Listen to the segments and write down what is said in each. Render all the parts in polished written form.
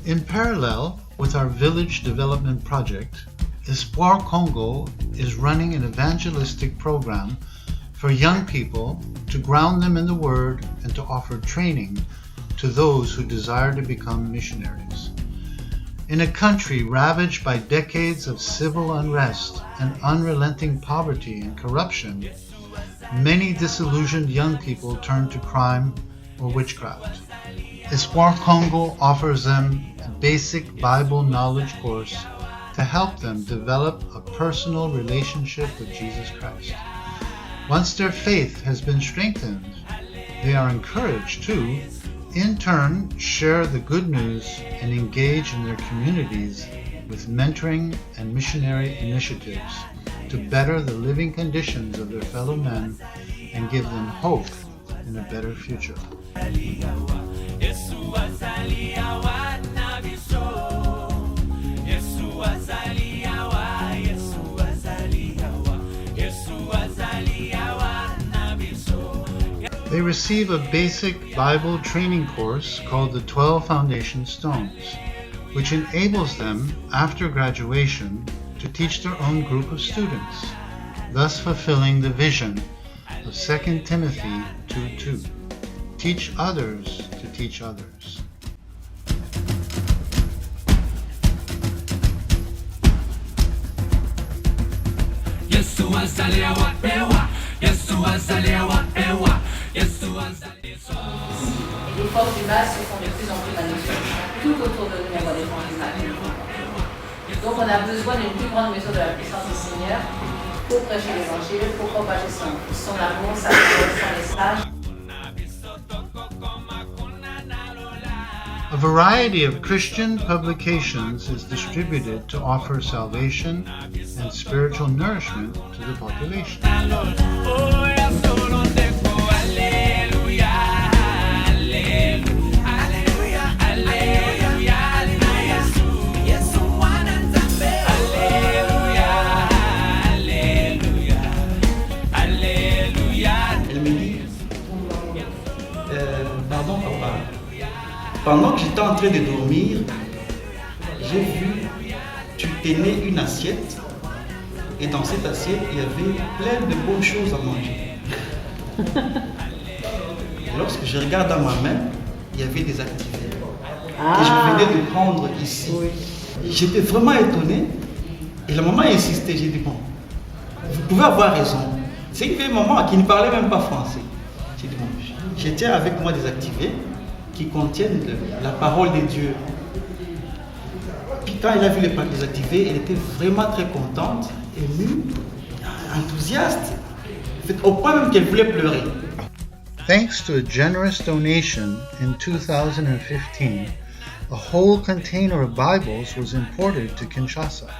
In parallel with our village development project, Espoir Congo is running an evangelistic program for young people to ground them in the Word and to offer training to those who desire to become missionaries. In a country ravaged by decades of civil unrest and unrelenting poverty and corruption, many disillusioned young people turn to crime or witchcraft. Espoir Congo offers them a basic Bible knowledge course to help them develop a personal relationship with Jesus Christ. Once their faith has been strengthened, they are encouraged to, in turn, share the good news and engage in their communities with mentoring and missionary initiatives to better the living conditions of their fellow men and give them hope in a better future. They receive a basic Bible training course called the 12 Foundation Stones, which enables them, after graduation, to teach their own group of students, thus fulfilling the vision of 2 Timothy 2:2. Teach others to teach others. Les forces du mal se font de plus en plus manifestes. Tout autour de nous, il y a des forces du mal. Donc on a besoin d'une plus grande mesure de la puissance du Seigneur pour prêcher l'évangile, pour propager son amour, sa parole, son message. A variety of Christian publications is distributed to offer salvation and spiritual nourishment to the population. Pardon papa, pendant que j'étais en train de dormir, j'ai vu, tu tenais une assiette et dans cette assiette il y avait plein de bonnes choses à manger. Lorsque je regarde dans ma main, il y avait des activités que je venais de prendre ici. J'étais vraiment étonné et la maman insistait, j'ai dit bon, vous pouvez avoir raison. C'est une vieille maman qui ne parlait même pas français. J'ai dit bon, je tiens avec moi des activés qui contiennent la parole de Dieu. Puis quand elle a vu les activés, elle était vraiment très contente, émue, enthousiaste, au point même qu'elle voulait pleurer. Thanks to a generous donation in 2015, a whole container of Bibles was imported to Kinshasa,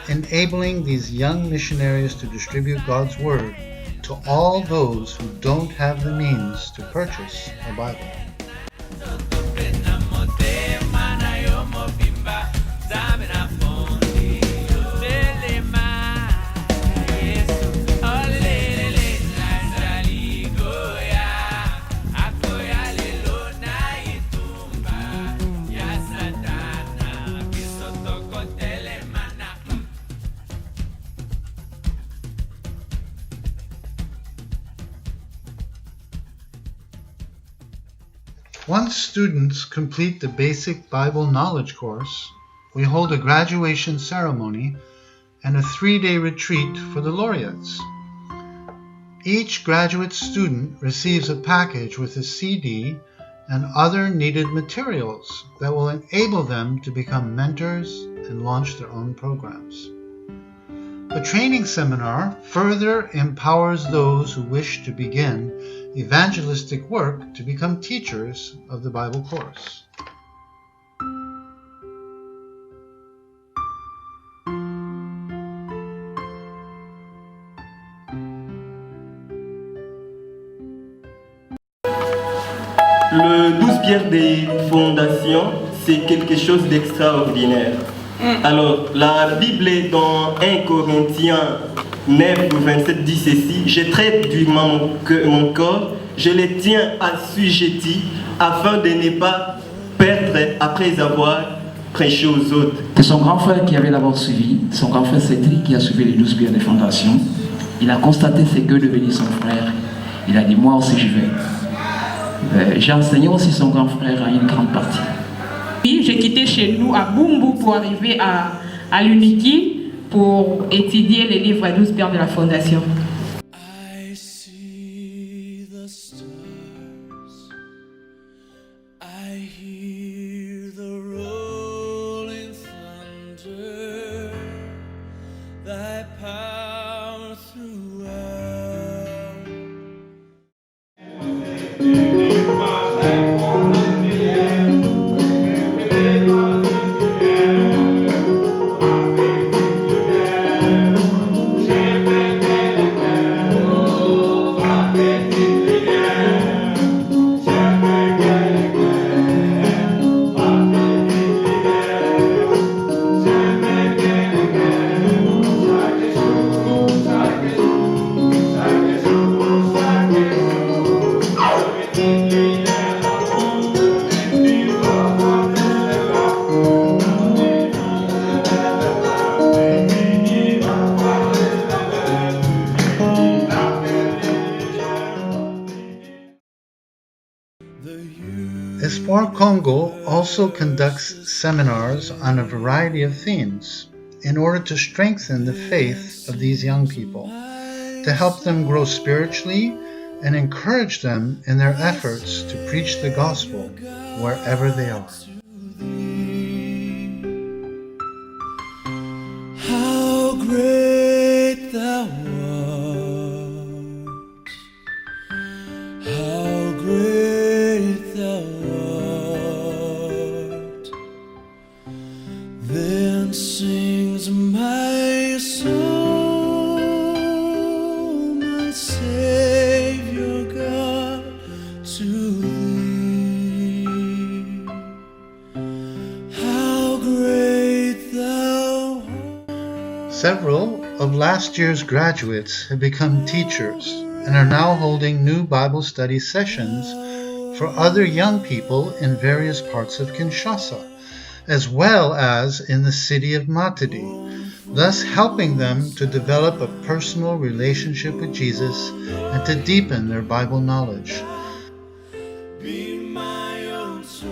enabling these young missionaries to distribute God's Word to all those who don't have the means to purchase a Bible. Once students complete the basic Bible knowledge course, we hold a graduation ceremony and a 3-day retreat for the laureates. Each graduate student receives a package with a CD and other needed materials that will enable them to become mentors and launch their own programs. A training seminar further empowers those who wish to begin evangelistic work to become teachers of the Bible course. Le 12 pierres des fondations, c'est quelque chose d'extraordinaire. Alors, la Bible est dans 1 Corinthiens 9, 27 dit ceci: je traite mon corps, je les tiens assujettis afin de ne pas perdre après avoir prêché aux autres. C'est son grand frère qui avait d'abord suivi, son grand frère Cédric qui a suivi les 12 pierres de fondation. Il a constaté ce que devenait son frère. Il a dit, moi aussi je vais. J'ai enseigné aussi son grand frère à une grande partie. Puis j'ai quitté chez nous à Bumbu pour arriver à l'Uniki pour étudier les livres 12 pierres de la fondation. Espoir Congo also conducts seminars on a variety of themes in order to strengthen the faith of these young people, to help them grow spiritually and encourage them in their efforts to preach the gospel wherever they are. How great thou art, how great thou art, then sings my soul, my Savior God, to thee. How great thou art. Several of last year's graduates have become teachers and are now holding new Bible study sessions for other young people in various parts of Kinshasa, as well as in the city of Matadi, thus helping them to develop a personal relationship with Jesus and to deepen their Bible knowledge. Be my own soul.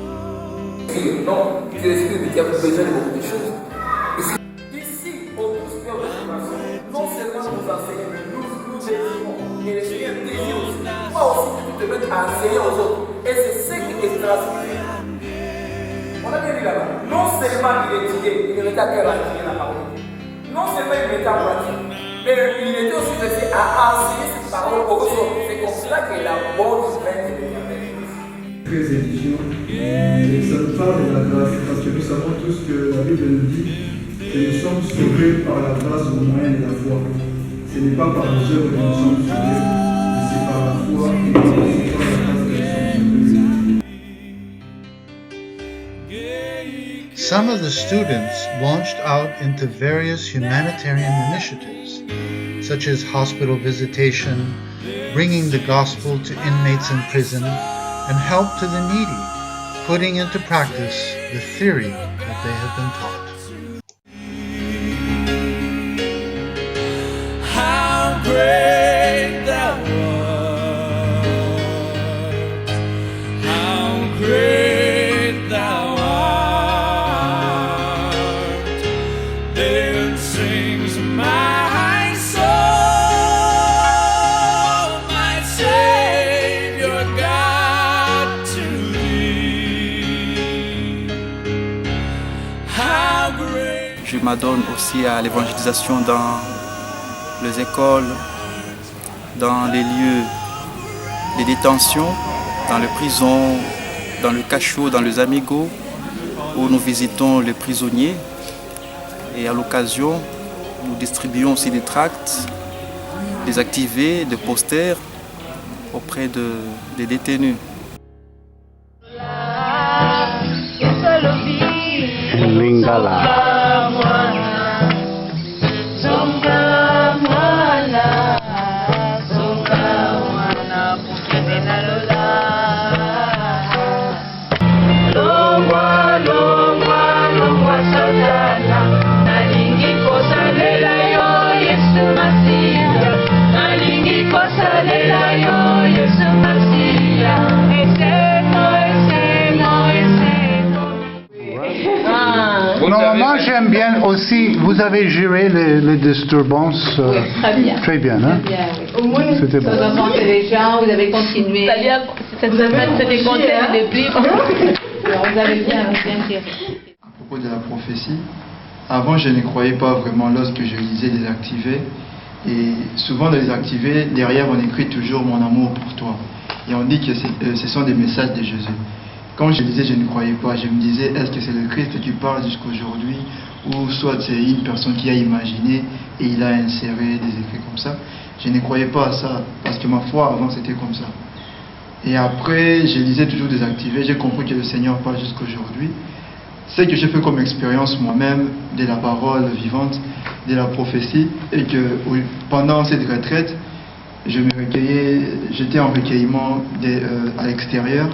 Non, tu expliques qu'il y a besoin de beaucoup de choses. Ici, au Gospel de Formation, non seulement nous enseignons, mais nous désirons. Et le Seigneur désire aussi. Toi aussi, que tu te mettes à enseigner aux autres. Et c'est ce qui est extraordinaire. On a bien vu là-bas. Non seulement il étudiait, il était à cœur à étudier la parole. Non seulement il mettait en pratique, mais il était aussi resté à enseigner cette parole aux autres. C'est comme cela que la bonne nouvelle de l'évangile. Très édifiant. Et ça nous parle de la grâce, parce que nous savons tous que la Bible nous dit que nous sommes sauvés par la grâce au moyen de la foi. Ce n'est pas par les œuvres que nous sommes sauvés, mais c'est par la foi et par la grâce que nous sommes sauvés. Some of the students launched out into various humanitarian initiatives, such as hospital visitation, bringing the gospel to inmates in prison, and help to the needy, putting into practice the theory that they have been taught. How great thou art, how great thou art, then sings my soul, my Savior God, to thee. How great. Je m'adonne aussi à l'évangélisation dans les écoles, dans les lieux de détention, dans les prisons, dans le cachot, dans les amigos, où nous visitons les prisonniers. Et à l'occasion, nous distribuons aussi des tracts, des activés, des posters auprès des détenus. Lord. même bien aussi, vous avez géré les disturbances. Oui, très bien. Très bien, hein? Très bien, oui. Au moins, C'était bon. vous avez rencontré les gens, vous avez continué. Vous avez c'était content de plus. Vous avez bien géré. À propos de la prophétie, avant je ne croyais pas vraiment lorsque je lisais les activés. Et souvent dans les activés, derrière on écrit toujours mon amour pour toi. Et on dit que ce sont des messages de Jésus. Quand je lisais, je ne croyais pas. Je me disais, est-ce que c'est le Christ qui parle jusqu'aujourd'hui, ou soit c'est une personne qui a imaginé et il a inséré des écrits comme ça. Je ne croyais pas à ça, parce que ma foi avant c'était comme ça. Et après, je lisais toujours des activés, j'ai compris que le Seigneur parle jusqu'aujourd'hui. C'est que j'ai fait comme expérience moi-même de la parole vivante, de la prophétie, et que pendant cette retraite, je me recueillais, j'étais en recueillement à l'extérieur.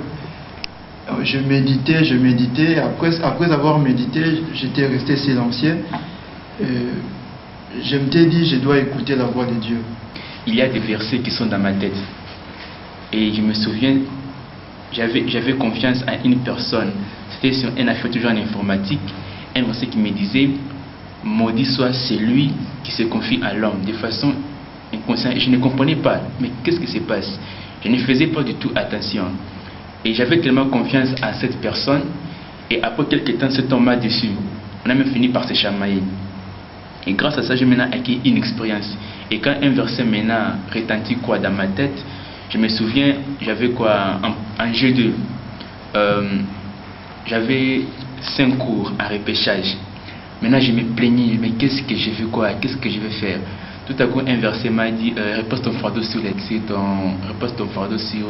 Je méditais, après avoir médité, j'étais resté silencieux. Je m'étais dit, je dois écouter la voix de Dieu. Il y a des versets qui sont dans ma tête. Et je me souviens, j'avais confiance en une personne. C'était sur un affaire toujours en informatique. Un verset qui me disait, maudit soit celui qui se confie à l'homme. De façon inconsciente, je ne comprenais pas. Mais qu'est-ce qui se passe? Je ne faisais pas du tout attention. Et j'avais tellement confiance à cette personne. Et après quelques temps, cet homme m'a déçu. On a même fini par se chamailler. Et grâce à ça, j'ai maintenant acquis une expérience. Et quand un verset maintenant retentit dans ma tête, je me souviens, j'avais en G2, j'avais 5 cours à repêchage. Maintenant, je me plaignais, mais qu'est-ce que je veux qu'est-ce que je vais faire? Tout à coup, un verset m'a dit, repose ton fardeau sur repose ton fardeau sur...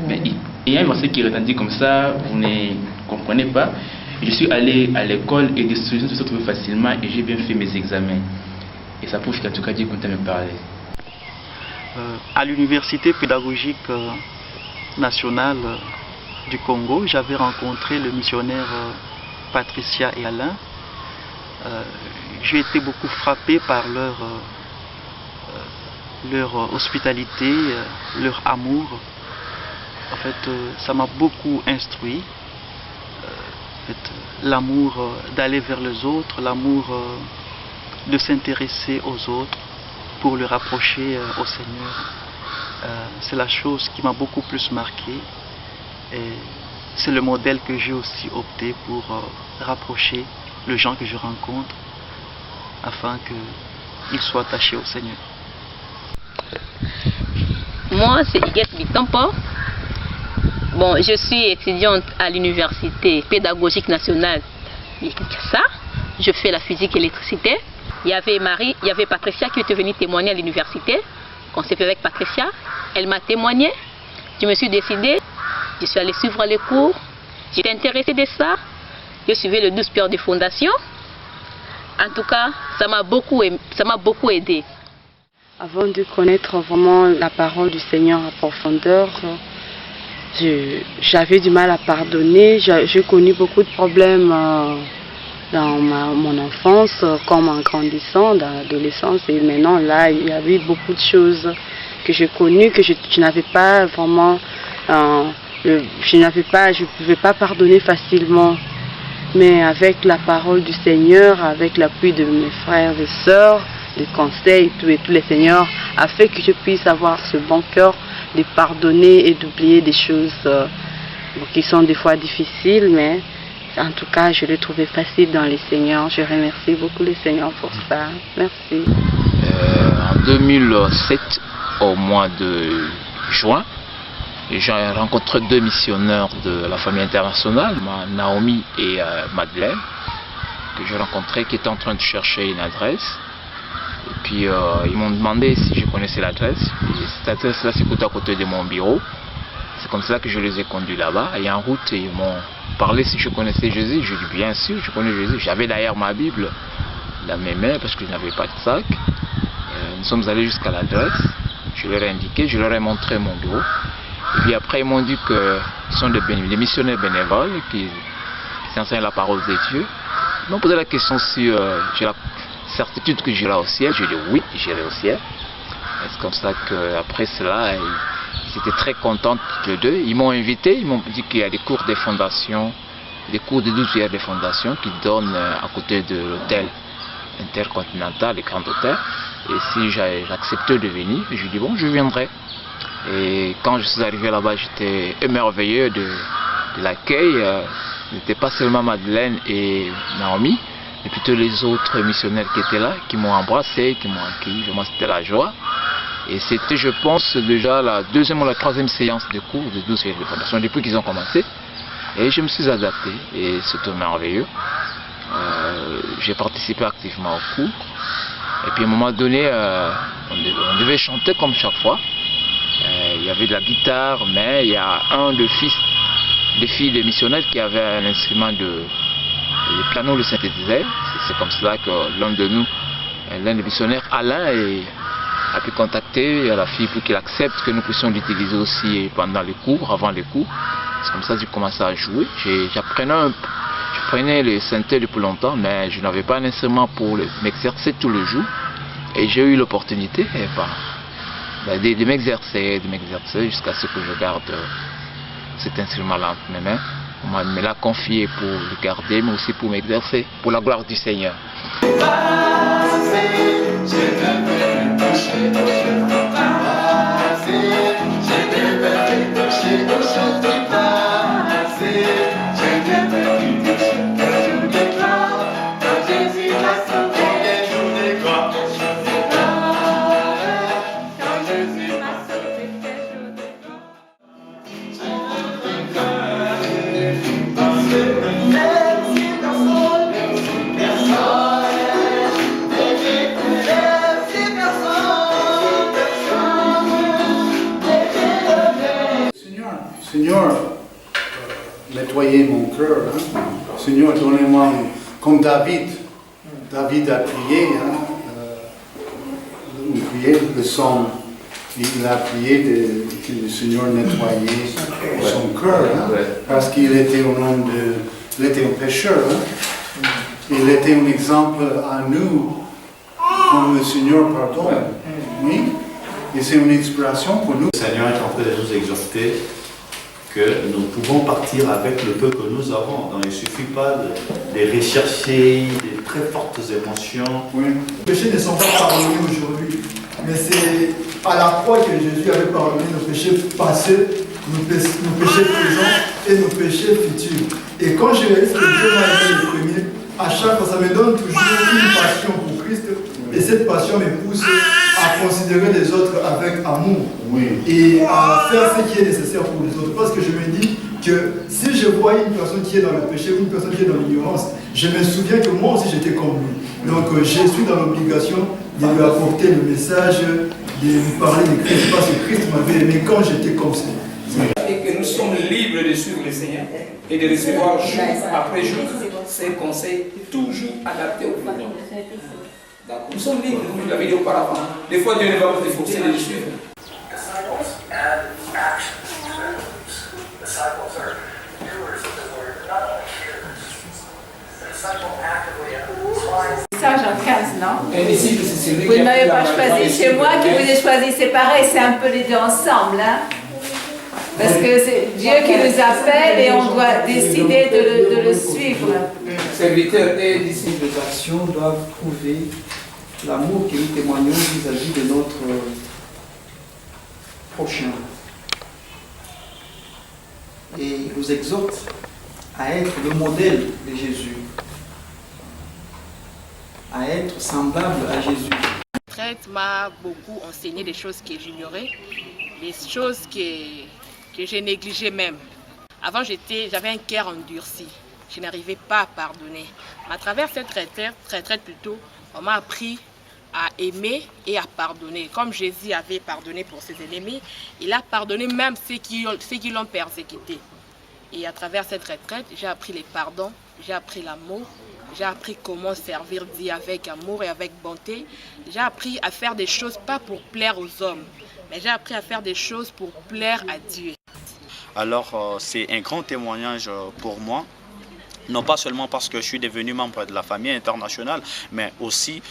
Mais il y a un verset qui retentit comme ça, vous ne comprenez pas. Je suis allé à l'école et des solutions se sont trouvées facilement et j'ai bien fait mes examens. Et ça prouve qu'en tout cas Dieu compte me parler. À l'université pédagogique nationale du Congo, j'avais rencontré le missionnaire Patricia et Alain. J'ai été beaucoup frappé par leur hospitalité, leur amour. En fait, ça m'a beaucoup instruit. L'amour d'aller vers les autres, l'amour de s'intéresser aux autres pour le rapprocher au Seigneur. C'est la chose qui m'a beaucoup plus marqué et c'est le modèle que j'ai aussi opté pour rapprocher les gens que je rencontre afin qu'ils soient attachés au Seigneur. Moi, c'est Iguette Bitampo. Bon, je suis étudiante à l'université pédagogique nationale de Kinshasa. Je fais la physique et l'électricité. Il y avait Patricia qui était venue témoigner à l'université. On s'est fait avec Patricia. Elle m'a témoigné. Je me suis décidée. Je suis allée suivre les cours. J'étais intéressée de ça. Je suivais le 12 Pierre de Fondation. En tout cas, ça m'a beaucoup aidé. Avant de connaître vraiment la parole du Seigneur en profondeur, j'avais du mal à pardonner. J'ai connu beaucoup de problèmes dans mon enfance, comme en grandissant, dans l'adolescence. Et maintenant, là, il y avait beaucoup de choses que j'ai connues, que je n'avais pas vraiment... je ne pouvais pas pardonner facilement. Mais avec la parole du Seigneur, avec l'appui de mes frères et sœurs, des conseils, et tous les seigneurs, a fait que je puisse avoir ce bon cœur de pardonner et d'oublier des choses qui sont des fois difficiles, mais en tout cas, je l'ai trouvé facile dans les seigneurs. Je remercie beaucoup les seigneurs pour ça. Merci. En 2007, au mois de juin, j'ai rencontré 2 missionnaires de la famille internationale, Naomi et Madeleine, que j'ai rencontrés, qui étaient en train de chercher une adresse. Et puis ils m'ont demandé si je connaissais l'adresse. Cette adresse-là, c'est tout à côté de mon bureau. C'est comme ça que je les ai conduits là-bas. Et en route, ils m'ont parlé si je connaissais Jésus. Je dis bien sûr, je connais Jésus. J'avais d'ailleurs ma Bible dans mes mains parce que je n'avais pas de sac. Nous sommes allés jusqu'à l'adresse. Je leur ai indiqué, je leur ai montré mon bureau. Et puis après, ils m'ont dit qu'ils sont des missionnaires bénévoles qui enseignent la parole de Dieu. Ils m'ont posé la question si j'ai la certitude que j'irai au ciel. J'ai dit oui, j'irai au ciel. C'est comme ça qu'après cela, ils étaient très contents tous les deux. Ils m'ont invité, ils m'ont dit qu'il y a des cours de fondation des cours de 12 prières de fondation qui donnent à côté de l'hôtel intercontinental, le Grand Hôtel. Et si j'acceptais de venir, je lui dis bon, je viendrai. Et quand je suis arrivé là-bas, j'étais émerveillé de l'accueil. Ce n'était pas seulement Madeleine et Naomi, mais plutôt les autres missionnaires qui étaient là, qui m'ont embrassé, qui m'ont accueilli. Vraiment, c'était la joie. Et c'était, je pense, déjà la deuxième ou la troisième séance de cours de 12 prières de fondation depuis qu'ils ont commencé. Et je me suis adapté et c'était merveilleux. J'ai participé activement au cours. Et puis à un moment donné, on devait chanter comme chaque fois. Il y avait de la guitare, mais il y a un des filles des missionnaires qui avait un instrument le piano, le synthétiseur. C'est comme cela que l'un de nous, l'un des missionnaires, Alain, a pu contacter la fille pour qu'il accepte que nous puissions l'utiliser aussi pendant les cours, avant les cours. C'est comme ça que j'ai commencé à jouer. Je prenais le synthé depuis longtemps, mais je n'avais pas un instrument pour m'exercer tous les jours. Et j'ai eu l'opportunité de m'exercer jusqu'à ce que je garde cet instrument-là entre mes mains. On me l'a confié pour le garder, mais aussi pour m'exercer, pour la gloire du Seigneur. Seigneur, nettoyez mon cœur. Hein. Seigneur, donnez-moi, comme David. David a prié, une prière, le psaume. Il a prié que le Seigneur nettoyait son cœur, parce qu'il était il était un pécheur. Hein. Il était un exemple à nous, comme le Seigneur pardonne. Oui, et c'est une inspiration pour nous. Le Seigneur est en train de nous exhorter que nous pouvons partir avec le peu que nous avons. Donc il ne suffit pas de rechercher des très fortes émotions. Oui. Les péchés ne sont pas pardonnés aujourd'hui, mais c'est à la croix que Jésus avait pardonné nos péchés passés, nos péchés présents et nos péchés futurs. Et quand je réalise que Dieu m'a aimé le premier, à chaque fois ça me donne toujours une passion pour Christ. Et cette passion me pousse à considérer les autres avec amour, et à faire ce qui est nécessaire pour les autres. Parce que je me dis que si je vois une personne qui est dans le péché, une personne qui est dans l'ignorance, je me souviens que moi aussi j'étais comme lui. Donc je suis dans l'obligation de lui apporter le message, de lui parler de Christ, parce que Christ m'avait aimé quand j'étais comme ça. Et que nous sommes libres de suivre le Seigneur et de recevoir jour après jour ses conseils, toujours adaptés au besoin. Nous sommes libres, vous l'avez dit auparavant. Des fois, Dieu ne va pas vous forcer de le suivre. Ça, Jean 15, non? Un disciple, c'est celui Vous ne m'avez pas choisi chez moi, qui vous ai choisi, c'est pareil, c'est un peu les deux ensemble. Hein? Parce que c'est Dieu qui nous appelle et on doit décider de le suivre. Serviteurs et disciples d'action doivent trouver l'amour que nous témoignons vis-à-vis de notre prochain. Et il nous exhorte à être le modèle de Jésus, à être semblable à Jésus. La retraite m'a beaucoup enseigné des choses que j'ignorais, des choses que j'ai négligées même. Avant, j'avais un cœur endurci. Je n'arrivais pas à pardonner. À travers cette retraite plutôt, on m'a appris à aimer et à pardonner. Comme Jésus avait pardonné pour ses ennemis, il a pardonné même ceux qui l'ont persécuté. Et à travers cette retraite, j'ai appris les pardons, j'ai appris l'amour, j'ai appris comment servir Dieu avec amour et avec bonté. J'ai appris à faire des choses pas pour plaire aux hommes, mais j'ai appris à faire des choses pour plaire à Dieu. Alors c'est un grand témoignage pour moi Non pas seulement parce que je suis devenu membre de la famille internationale, mais aussi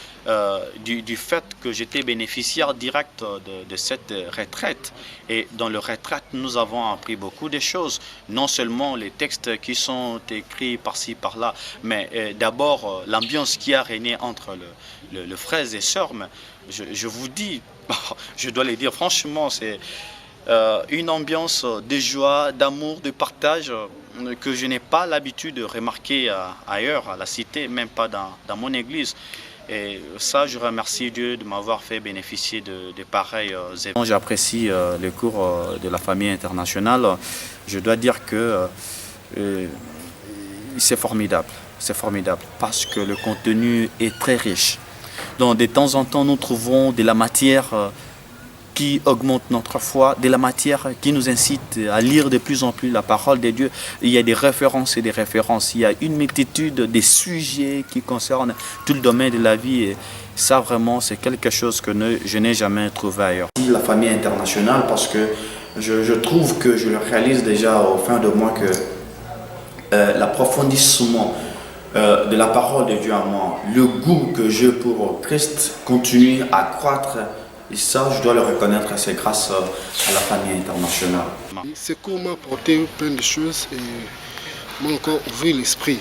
du fait que j'étais bénéficiaire direct de cette retraite. Et dans la retraite, nous avons appris beaucoup de choses. Non seulement les textes qui sont écrits par-ci, par-là, mais d'abord l'ambiance qui a régné entre les frères et sœurs. Mais je vous dis, je dois le dire franchement, c'est une ambiance de joie, d'amour, de partage que je n'ai pas l'habitude de remarquer ailleurs, à la cité, même pas dans mon église. Et ça, je remercie Dieu de m'avoir fait bénéficier de pareils événements. J'apprécie les cours de la famille internationale. Je dois dire que c'est formidable. C'est formidable parce que le contenu est très riche. Donc, de temps en temps, nous trouvons de la matière qui augmente notre foi, de la matière qui nous incite à lire de plus en plus la parole de Dieu. Il y a des références et des références. Il y a une multitude de sujets qui concernent tout le domaine de la vie. Et ça, vraiment, c'est quelque chose que je n'ai jamais trouvé ailleurs. La famille internationale, parce que je trouve que je le réalise déjà au fin de moi que l'approfondissement de la parole de Dieu à moi, le goût que j'ai pour Christ continue à croître. Et ça, je dois le reconnaître, c'est grâce à la famille internationale. Ce cours m'a apporté plein de choses et m'a encore ouvert l'esprit.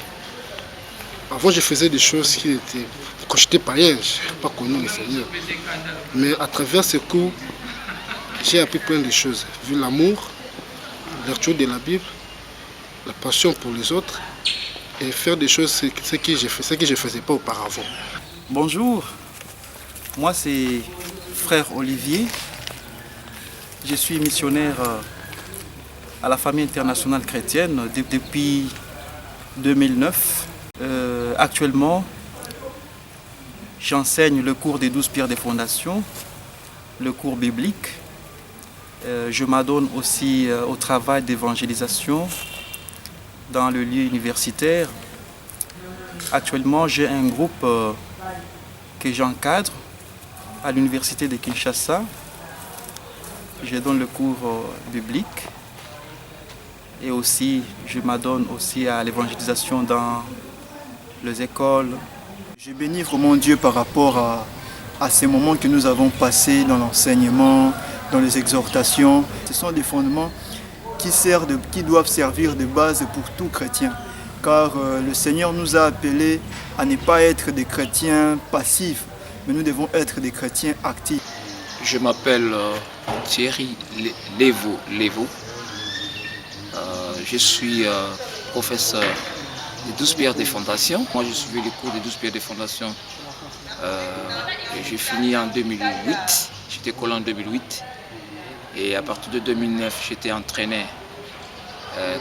Avant, je faisais des choses qui étaient... Quand j'étais païen, je n'ai pas connu le Seigneur. Mais à travers ce cours, j'ai appris plein de choses. Vu l'amour, la lecture de la Bible, la passion pour les autres et faire des choses, ce que je ne faisais pas auparavant. Bonjour, moi c'est frère Olivier. Je suis missionnaire à la famille internationale chrétienne depuis 2009. Actuellement, j'enseigne le cours des 12 pierres des fondations, le cours biblique. Je m'adonne aussi au travail d'évangélisation dans le lieu universitaire. Actuellement, j'ai un groupe que j'encadre à l'université de Kinshasa. Je donne le cours biblique et aussi je m'adonne aussi à l'évangélisation dans les écoles. Je bénis vraiment Dieu par rapport à ces moments que nous avons passés dans l'enseignement, dans les exhortations. Ce sont des fondements qui doivent servir de base pour tout chrétien. Car le Seigneur nous a appelés à ne pas être des chrétiens passifs, mais nous devons être des chrétiens actifs. Je m'appelle Thierry Lévaux. Je suis professeur des 12 pierres des fondations. Moi, j'ai suivi les cours des 12 pierres des fondations. J'ai fini en 2008. J'étais collé en 2008. Et à partir de 2009, j'étais entraîné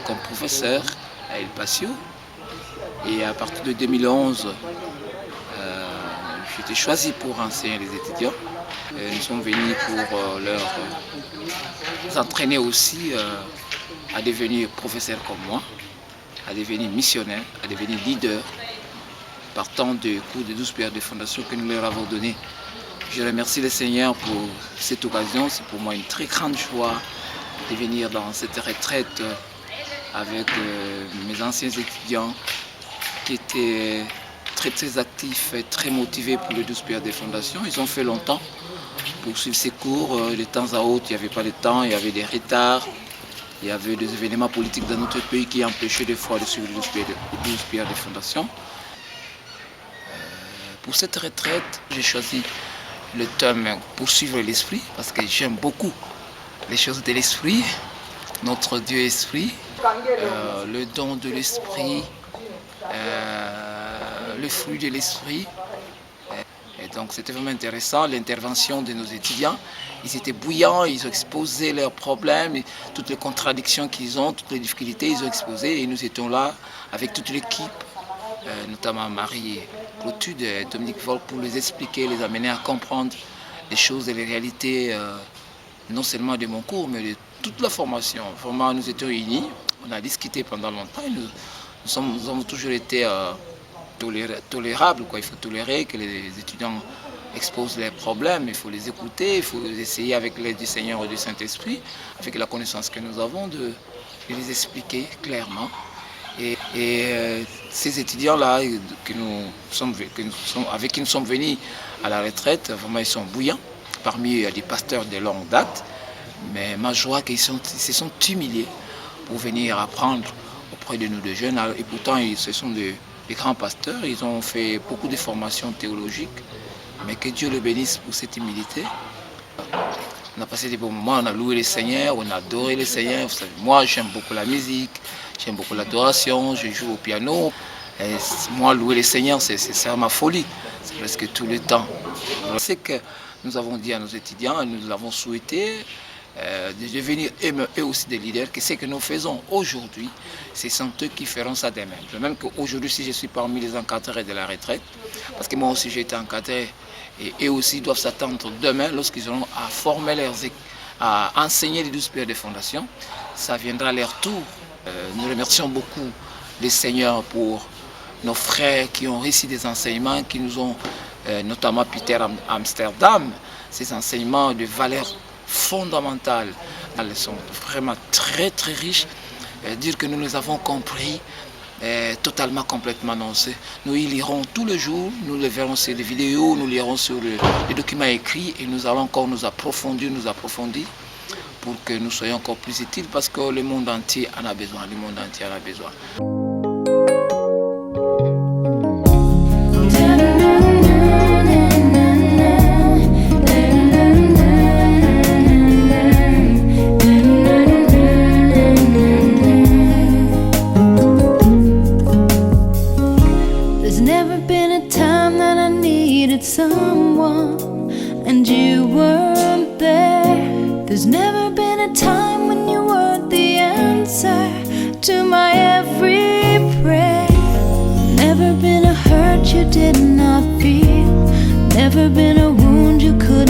comme professeur à El Pasio. Et à partir de 2011, j'étais choisi pour enseigner les étudiants. Nous sommes venus pour leur entraîner aussi à devenir professeurs comme moi, à devenir missionnaires, à devenir leaders, partant des cours des 12 pierres de fondation que nous leur avons donnés. Je remercie le Seigneur pour cette occasion. C'est pour moi une très grande joie de venir dans cette retraite avec mes anciens étudiants qui étaient très actifs et très motivés pour les 12 pierres des fondations. Ils ont fait longtemps pour suivre ces cours. De temps à autre, il n'y avait pas de temps, il y avait des retards. Il y avait des événements politiques dans notre pays qui empêchaient des fois de suivre les 12 pierres des fondations. Pour cette retraite, j'ai choisi le thème « Poursuivre l'esprit » parce que j'aime beaucoup les choses de l'esprit, notre Dieu esprit, le don de l'esprit, le fruit de l'esprit. Et donc c'était vraiment intéressant, l'intervention de nos étudiants. Ils étaient bouillants, ils ont exposé leurs problèmes, toutes les contradictions qu'ils ont, toutes les difficultés, ils ont exposé. Et nous étions là avec toute l'équipe, notamment Marie Clotude et Dominique Vol, pour les expliquer, les amener à comprendre les choses et les réalités, non seulement de mon cours, mais de toute la formation. Vraiment, nous étions unis, on a discuté pendant longtemps. Nous avons toujours été tolérables. Il faut tolérer que les étudiants exposent leurs problèmes, il faut les écouter, il faut essayer avec l'aide du Seigneur et du Saint-Esprit, avec la connaissance que nous avons, de les expliquer clairement Ces étudiants-là avec qui nous sommes venus à la retraite, vraiment ils sont bouillants. Parmi eux, il y a des pasteurs de longue date. Mais ma joie, qu'ils se sont humiliés pour venir apprendre auprès de nous de jeunes. Et pourtant, ce sont des grands pasteurs. Ils ont fait beaucoup de formations théologiques. Mais que Dieu le bénisse pour cette humilité. On a passé des bons moments, on a loué le Seigneur, on a adoré le Seigneur. Vous savez, moi, j'aime beaucoup la musique, j'aime beaucoup l'adoration, je joue au piano. Et moi, louer le Seigneur, c'est ma folie. C'est presque tout le temps. C'est que nous avons dit à nos étudiants, nous avons souhaité de devenir eux aussi des leaders, que ce que nous faisons aujourd'hui, ce sont eux qui feront ça demain. Même qu'aujourd'hui, si je suis parmi les encadrés de la retraite, parce que moi aussi j'ai été encadré, et eux aussi doivent s'attendre demain, lorsqu'ils auront à former à enseigner les 12 pères de fondation, ça viendra à leur tour. Nous remercions beaucoup le Seigneur pour nos frères qui ont réussi des enseignements, qui nous ont, notamment Peter Amsterdam, ces enseignements de valeurs fondamentales. Elles sont vraiment très très riches. Dire que nous les avons compris, totalement, complètement non. Nous y lirons tous les jours, nous les verrons sur les vidéos, nous lirons sur les documents écrits et nous allons encore nous approfondir pour que nous soyons encore plus utiles parce que le monde entier en a besoin, le monde entier en a besoin. Someone and you weren't there. There's never been a time when you weren't the answer to my every prayer. Never been a hurt you did not feel. Never been a wound you could